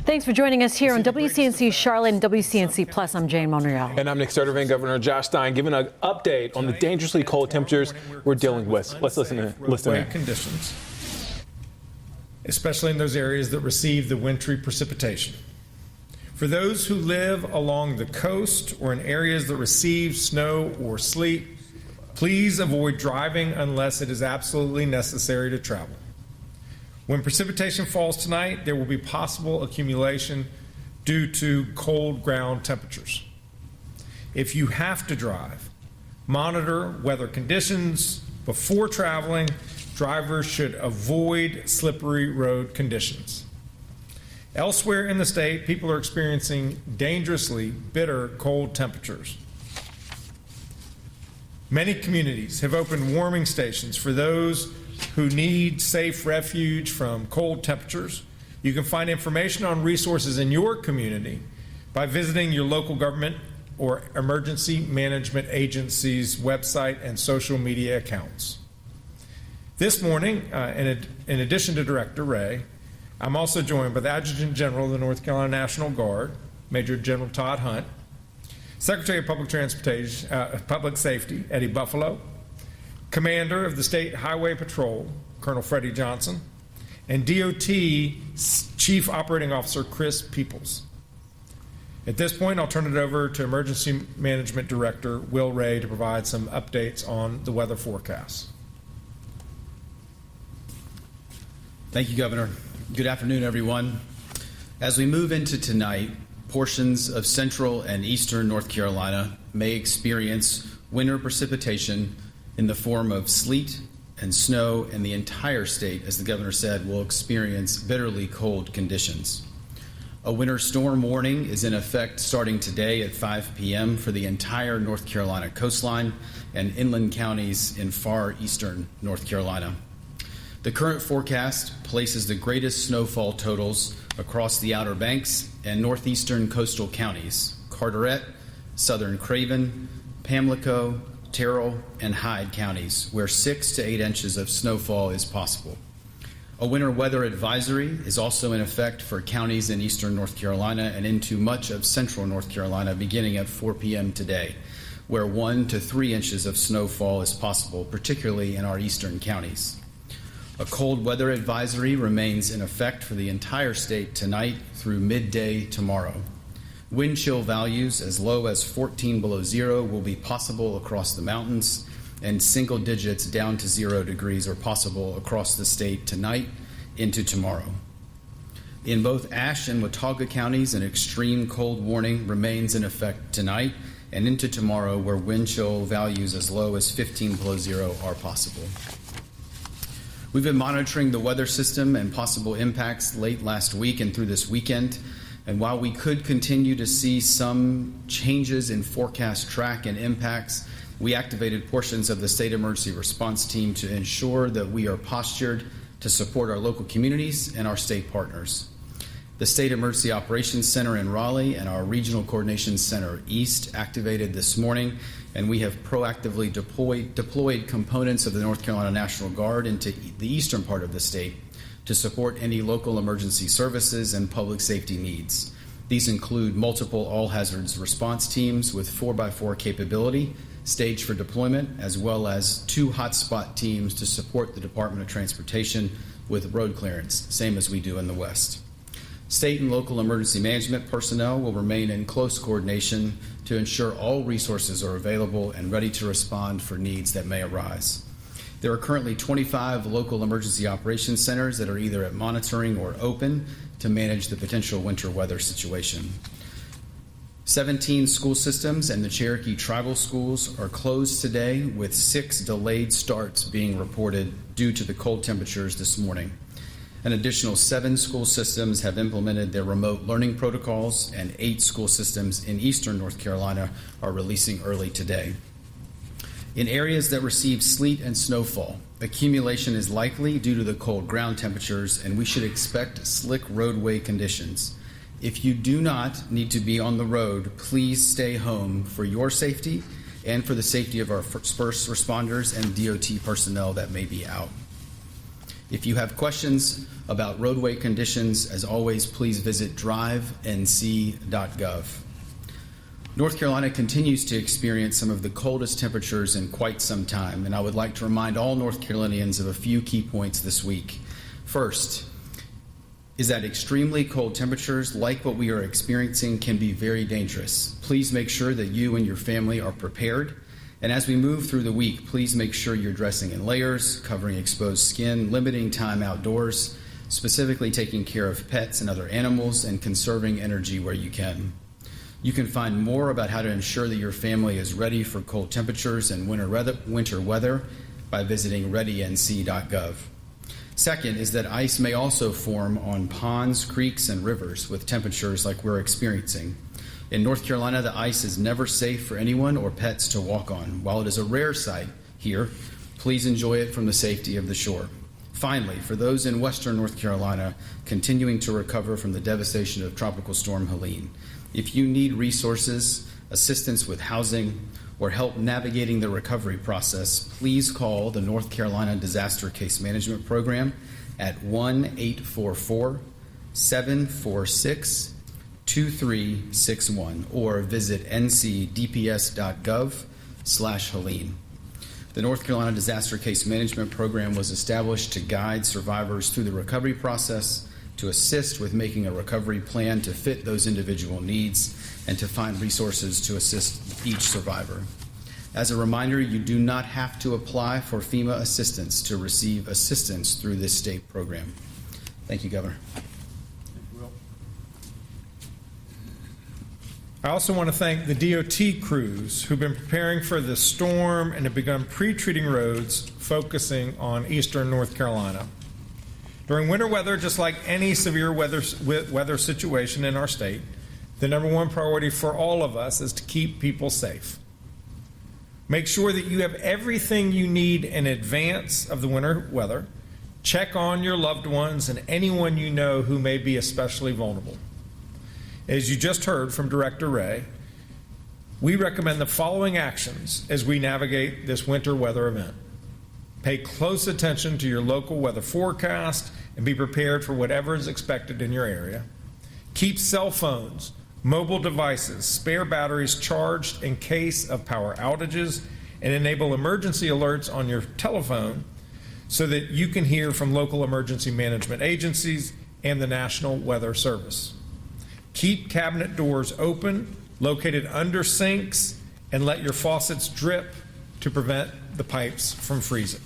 Thanks for joining us here on WCNC Charlotte and WCNC Plus. I'm Jane Monreal. And I'm Nick Sertevant. Governor Josh Stein giving an update on the dangerously cold temperatures we're dealing with. Let's listen in. Conditions, especially in those areas that receive the wintry precipitation. For those who live along the coast or in areas that receive snow or sleet, please avoid driving unless it is absolutely necessary to travel. When precipitation falls tonight, there will be possible accumulation due to cold ground temperatures. If you have to drive, monitor weather conditions before traveling. Drivers should avoid slippery road conditions. Elsewhere in the state, people are experiencing dangerously bitter cold temperatures. Many communities have opened warming stations for those who need safe refuge from cold temperatures. You can find information on resources in your community by visiting your local government or emergency management agency's website and social media accounts. This morning, in addition to Director Ray, I'm also joined by the Adjutant General of the North Carolina National Guard, Major General Todd Hunt, Secretary of Public Safety, Eddie Buffalo, Commander of the State Highway Patrol, Colonel Freddie Johnson, and DOT Chief Operating Officer Chris Peoples. At this point, I'll turn it over to Emergency Management Director Will Ray to provide some updates on the weather forecast. Thank you, Governor. Good afternoon, everyone. As we move into tonight, portions of central and eastern North Carolina may experience winter precipitation in the form of sleet and snow, and the entire state, as the governor said, will experience bitterly cold conditions. A winter storm warning is in effect starting today at 5 p.m. for the entire North Carolina coastline and inland counties in far eastern North Carolina. The current forecast places the greatest snowfall totals across the Outer Banks and northeastern coastal counties, Carteret, southern Craven, Pamlico, Terrell, and Hyde counties, where 6 to 8 inches of snowfall is possible. A winter weather advisory is also in effect for counties in eastern North Carolina and into much of central North Carolina beginning at 4 p.m. today, where 1 to 3 inches of snowfall is possible, particularly in our eastern counties. A cold weather advisory remains in effect for the entire state tonight through midday tomorrow. Wind chill values as low as 14 below zero will be possible across the mountains, and single digits down to 0 degrees are possible across the state tonight into tomorrow. In both Ashe and Watauga counties, an extreme cold warning remains in effect tonight and into tomorrow, where wind chill values as low as 15 below zero are possible. We've been monitoring the weather system and possible impacts late last week and through this weekend. And while we could continue to see some changes in forecast track and impacts, we activated portions of the State Emergency Response Team to ensure that we are postured to support our local communities and our state partners. The State Emergency Operations Center in Raleigh and our Regional Coordination Center East activated this morning, and we have proactively deployed components of the North Carolina National Guard into the eastern part of the state to support any local emergency services and public safety needs. These include multiple all hazards response teams with 4x4 capability, staged for deployment, as well as 2 hotspot teams to support the Department of Transportation with road clearance, same as we do in the West. State and local emergency management personnel will remain in close coordination to ensure all resources are available and ready to respond for needs that may arise. There are currently 25 local emergency operations centers that are either at monitoring or open to manage the potential winter weather situation. 17 school systems and the Cherokee Tribal Schools are closed today, with 6 delayed starts being reported due to the cold temperatures this morning. An additional 7 school systems have implemented their remote learning protocols, and 8 school systems in eastern North Carolina are releasing early today. In areas that receive sleet and snowfall, accumulation is likely due to the cold ground temperatures, and we should expect slick roadway conditions. If you do not need to be on the road, please stay home for your safety and for the safety of our first responders and DOT personnel that may be out. If you have questions about roadway conditions, as always, please visit drivenc.gov. North Carolina continues to experience some of the coldest temperatures in quite some time, and I would like to remind all North Carolinians of a few key points this week. First is that extremely cold temperatures, like what we are experiencing, can be very dangerous. Please make sure that you and your family are prepared. And as we move through the week, please make sure you're dressing in layers, covering exposed skin, limiting time outdoors, specifically taking care of pets and other animals, and conserving energy where you can. You can find more about how to ensure that your family is ready for cold temperatures and winter weather by visiting readync.gov. Second is that ice may also form on ponds, creeks, and rivers with temperatures like we're experiencing. In North Carolina, the ice is never safe for anyone or pets to walk on. While it is a rare sight here, please enjoy it from the safety of the shore. Finally, for those in western North Carolina continuing to recover from the devastation of Tropical Storm Helen, if you need resources, assistance with housing, or help navigating the recovery process, please call the North Carolina Disaster Case Management Program at 1-844-746-2361 or visit ncdps.gov/Helene. The North Carolina Disaster Case Management Program was established to guide survivors through the recovery process, to assist with making a recovery plan to fit those individual needs, and to find resources to assist each survivor. As a reminder, you do not have to apply for FEMA assistance to receive assistance through this state program. Thank you, Governor. I also want to thank the DOT crews who've been preparing for this storm and have begun pre-treating roads focusing on eastern North Carolina. During winter weather, just like any severe weather situation in our state, the number one priority for all of us is to keep people safe. Make sure that you have everything you need in advance of the winter weather. Check on your loved ones and anyone you know who may be especially vulnerable. As you just heard from Director Ray, we recommend the following actions as we navigate this winter weather event. Pay close attention to your local weather forecast and be prepared for whatever is expected in your area. Keep cell phones, mobile devices, spare batteries charged in case of power outages, and enable emergency alerts on your telephone so that you can hear from local emergency management agencies and the National Weather Service. Keep cabinet doors open, located under sinks, and let your faucets drip to prevent the pipes from freezing.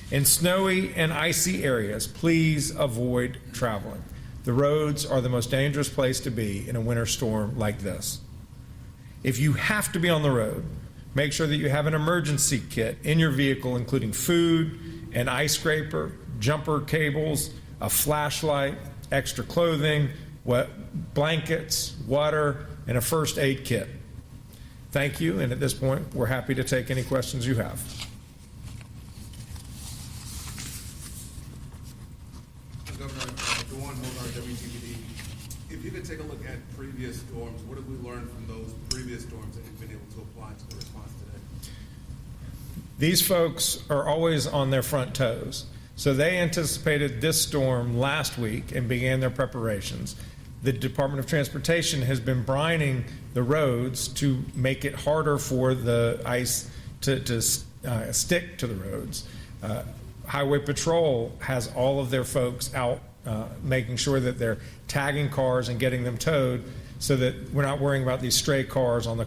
In snowy and icy areas, please avoid traveling. The roads are the most dangerous place to be in a winter storm like this. If you have to be on the road, make sure that you have an emergency kit in your vehicle, including food, an ice scraper, jumper cables, a flashlight, extra clothing, blankets, water, and a first aid kit. Thank you, and at this point, we're happy to take any questions you have. Governor, Dawn Hogarth, WTVD. If you could take a look at previous storms, what have we learned from those previous storms that you've been able to apply to the response today? These folks are always on their front toes. So they anticipated this storm last week and began their preparations. The Department of Transportation has been brining the roads to make it harder for the ice to stick to the roads. Highway Patrol has all of their folks out making sure that they're tagging cars and getting them towed so that we're not worrying about these stray cars on the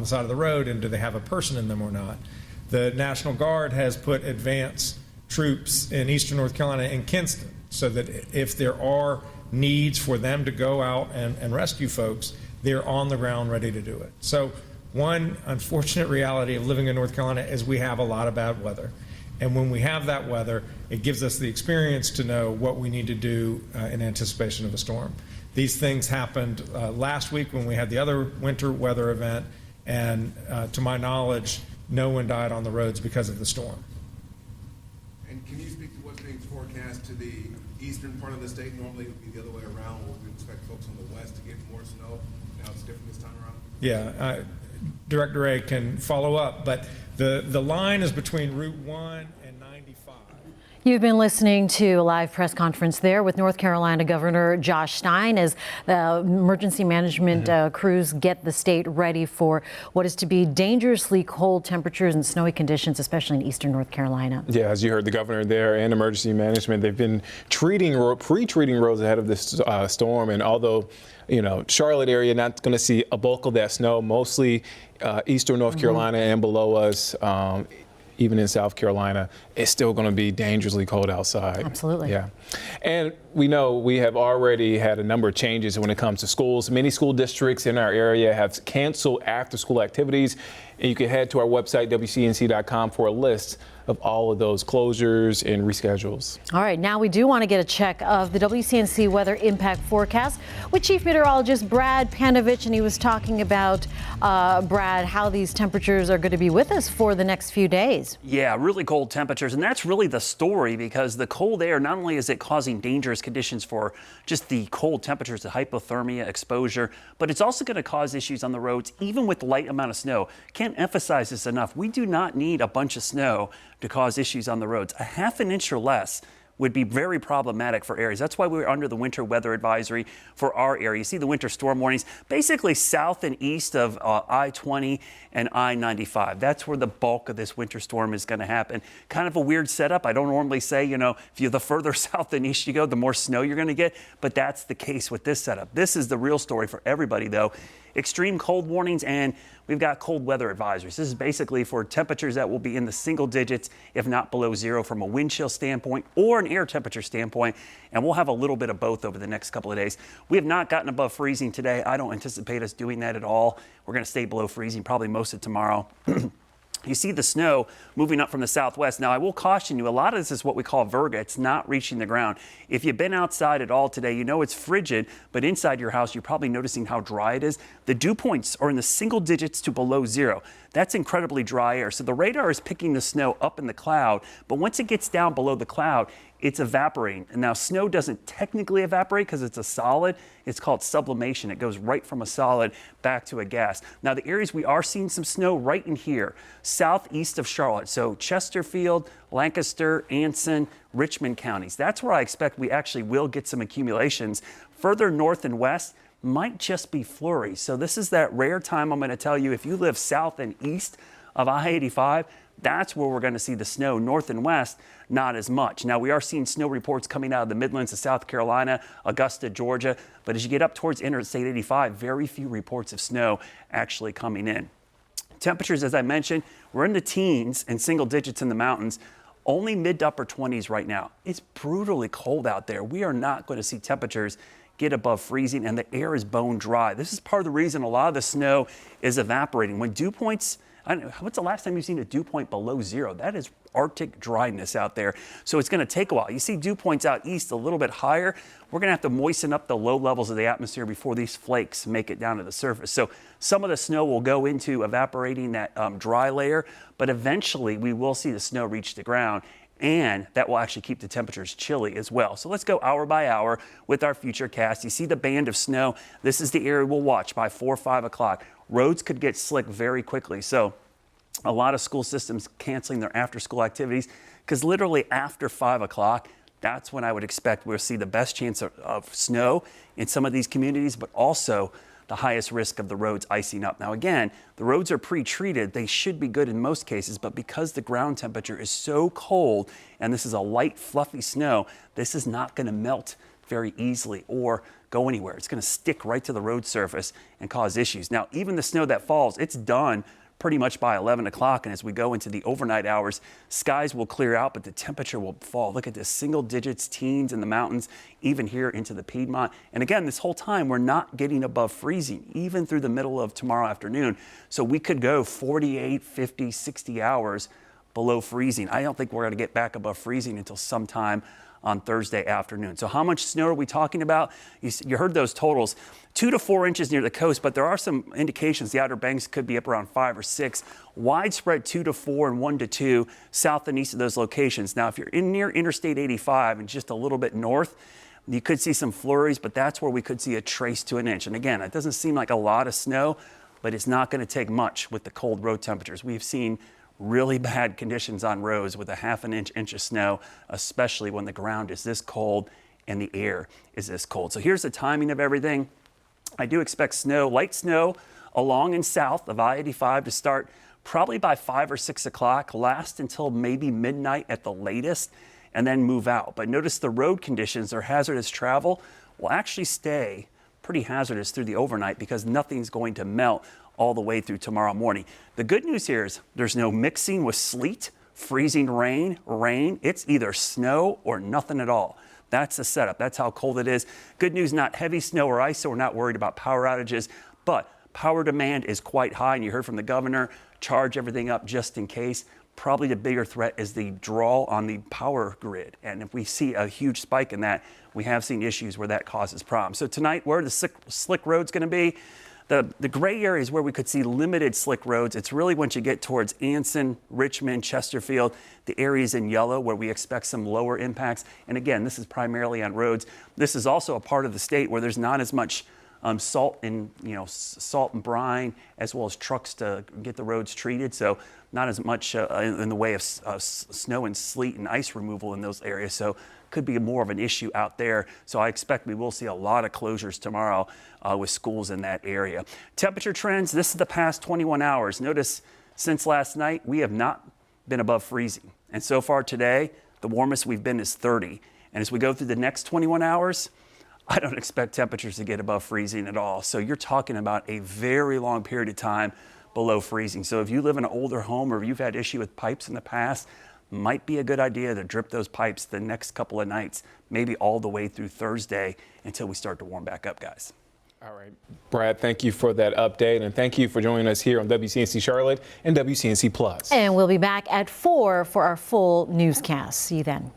side of the road and do they have a person in them or not. The National Guard has put advance troops in eastern North Carolina and Kinston so that if there are needs for them to go out and rescue folks, they're on the ground ready to do it. So one unfortunate reality of living in North Carolina is we have a lot of bad weather. And when we have that weather, it gives us the experience to know what we need to do in anticipation of a storm. These things happened last week when we had the other winter weather event, and to my knowledge, no one died on the roads because of the storm. And can you speak to what's being forecast to the eastern part of the state? Normally it would be the other way around, where we expect folks on the west to get more snow. Now it's different this time around? Yeah, Director A can follow up, but the line is between Route 1 and 95. You've been listening to a live press conference there with North Carolina Governor Josh Stein as the emergency management crews get the state ready for what is to be dangerously cold temperatures and snowy conditions, especially in eastern North Carolina. Yeah, as you heard the governor there and emergency management, they've been pre-treating roads ahead of this storm. And although, Charlotte area not going to see a bulk of that snow, mostly eastern North Carolina and below us. Even in South Carolina, it's still going to be dangerously cold outside. Absolutely. Yeah. And we know we have already had a number of changes when it comes to schools. Many school districts in our area have canceled after-school activities. And you can head to our website, WCNC.com, for a list of all of those closures and reschedules. All right, now we do want to get a check of the WCNC weather impact forecast with Chief Meteorologist Brad Panovich, and he was talking about, Brad, how these temperatures are going to be with us for the next few days. Yeah, really cold temperatures, and that's really the story, because the cold air, not only is it causing dangerous conditions for just the cold temperatures, the hypothermia, exposure, but it's also going to cause issues on the roads, even with light amount of snow. Can't emphasize this enough. We do not need a bunch of snow to cause issues on the roads. A half an inch or less would be very problematic for areas. That's why we're under the winter weather advisory for our area. You see the winter storm warnings basically south and east of I-20 and I-95. That's where the bulk of this winter storm is going to happen. Kind of a weird setup. I don't normally say, if you're the further south and east you go, the more snow you're going to get, but that's the case with this setup. This is the real story for everybody, though. Extreme cold warnings, and we've got cold weather advisories. This is basically for temperatures that will be in the single digits, if not below zero, from a wind chill standpoint or an air temperature standpoint. And we'll have a little bit of both over the next couple of days. We have not gotten above freezing today. I don't anticipate us doing that at all. We're going to stay below freezing probably most of tomorrow. You see the snow moving up from the southwest. Now, I will caution you, a lot of this is what we call virga. It's not reaching the ground. If you've been outside at all today, you know it's frigid, but inside your house, you're probably noticing how dry it is. The dew points are in the single digits to below zero. That's incredibly dry air. So the radar is picking the snow up in the cloud, but once it gets down below the cloud, it's evaporating. And now snow doesn't technically evaporate because it's a solid. It's called sublimation. It goes right from a solid back to a gas. Now the areas we are seeing some snow right in here, southeast of Charlotte. So Chesterfield, Lancaster, Anson, Richmond counties. That's where I expect we actually will get some accumulations. Further north and west might just be flurries. So this is that rare time I'm going to tell you, if you live south and east of I-85, that's where we're going to see the snow. North and west, not as much. Now, we are seeing snow reports coming out of the Midlands of South Carolina, Augusta, Georgia. But as you get up towards Interstate 85, very few reports of snow actually coming in. Temperatures, as I mentioned, we're in the teens and single digits in the mountains. Only mid to upper 20s right now. It's brutally cold out there. We are not going to see temperatures get above freezing, and the air is bone dry. This is part of the reason a lot of the snow is evaporating. When dew points, what's the last time you've seen a dew point below zero? That is Arctic dryness out there. So it's going to take a while. You see dew points out east a little bit higher. We're going to have to moisten up the low levels of the atmosphere before these flakes make it down to the surface. So some of the snow will go into evaporating that dry layer, but eventually we will see the snow reach the ground, and that will actually keep the temperatures chilly as well. So let's go hour by hour with our future cast. You see the band of snow. This is the area we'll watch by 4 or 5 o'clock. Roads could get slick very quickly. So a lot of school systems canceling their after-school activities, because literally after 5 o'clock, that's when I would expect we'll see the best chance of snow in some of these communities, but also the highest risk of the roads icing up. Now again, the roads are pre-treated. They should be good in most cases, but because the ground temperature is so cold and this is a light, fluffy snow, this is not going to melt very easily or go anywhere. It's going to stick right to the road surface and cause issues. Now, even the snow that falls, it's done pretty much by 11 o'clock. And as we go into the overnight hours, skies will clear out, but the temperature will fall. Look at this, single digits, teens in the mountains, even here into the Piedmont. And again, this whole time, we're not getting above freezing, even through the middle of tomorrow afternoon. So we could go 48, 50, 60 hours below freezing. I don't think we're going to get back above freezing until sometime on Thursday afternoon. So how much snow are we talking about? You heard those totals, 2 to 4 inches near the coast, but there are some indications the Outer Banks could be up around 5 or 6. Widespread 2 to 4 and 1 to 2 south and east of those locations. Now, if you're in near Interstate 85 and just a little bit north, you could see some flurries, but that's where we could see a trace to an inch. And again, it doesn't seem like a lot of snow, but it's not going to take much with the cold road temperatures. We've seen really bad conditions on roads with a half an inch of snow, especially when the ground is this cold and the air is this cold. So here's the timing of everything. I do expect snow, light snow along and south of I-85 to start probably by 5 or 6 o'clock, last until maybe midnight at the latest, and then move out. But notice the road conditions or hazardous travel will actually stay pretty hazardous through the overnight because nothing's going to melt all the way through tomorrow morning. The good news here is there's no mixing with sleet, freezing rain. It's either snow or nothing at all. That's the setup. That's how cold it is. Good news, not heavy snow or ice, so we're not worried about power outages, but power demand is quite high, and you heard from the governor, charge everything up just in case. Probably the bigger threat is the draw on the power grid, and if we see a huge spike in that, we have seen issues where that causes problems. So tonight, where are the slick roads going to be? The gray areas where we could see limited slick roads, it's really once you get towards Anson, Richmond, Chesterfield, the areas in yellow where we expect some lower impacts. And again, this is primarily on roads. This is also a part of the state where there's not as much salt and brine, as well as trucks to get the roads treated. So not as much in the way of snow and sleet and ice removal in those areas. So could be more of an issue out there. So I expect we will see a lot of closures tomorrow with schools in that area. Temperature trends, this is the past 21 hours. Notice since last night, we have not been above freezing. And so far today, the warmest we've been is 30. And as we go through the next 21 hours, I don't expect temperatures to get above freezing at all. So you're talking about a very long period of time below freezing. So if you live in an older home or if you've had issue with pipes in the past, might be a good idea to drip those pipes the next couple of nights, maybe all the way through Thursday until we start to warm back up, guys. All right, Brad, thank you for that update, and thank you for joining us here on WCNC Charlotte and WCNC Plus. And we'll be back at 4 for our full newscast. See you then.